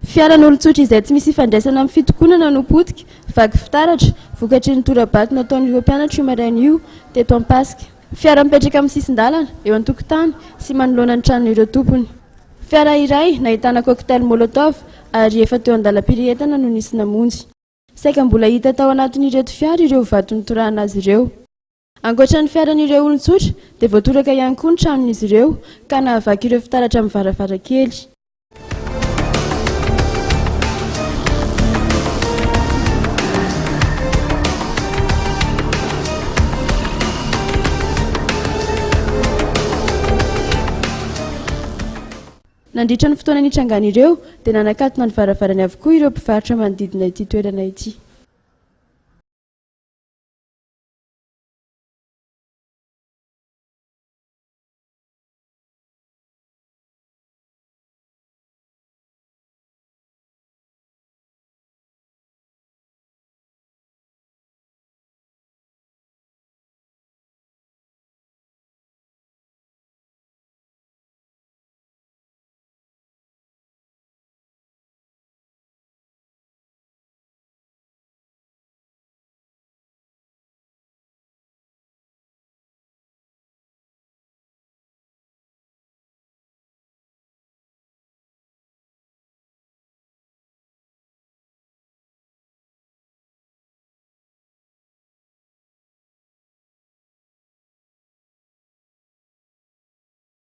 Fiaran'ny olontsotra izay tsy misy ifandraisana amin'ny fitokonana no potika, vaky fitaratra, vokatry ny tora bato nataon'ireo mpianatra io maraina io teto Ampasika. Fiara mipetraka amin'ny sisin-dalana eo an-tokotany sy manoloana ny tranon'ireo tompony. Fiara iray nahitana cocktail molotov ary efa teo an-dalam-piretana no nisy namonjy. Saika mbola hita tao anatin'ireto fiara ireo vato nitorahana azy ireo. Ankoatran'ny fiaran'ireo olontsotra dia voatoraka ihany koa ny tranon'izy ireo ka nahavaky ireo fitaratra amin'ny varavarankely. Nandritra ny fotoana nitrangana ireo dia nanakatona ny varavarany avokoa ireo mpivarotra manodidina ity toerana ity.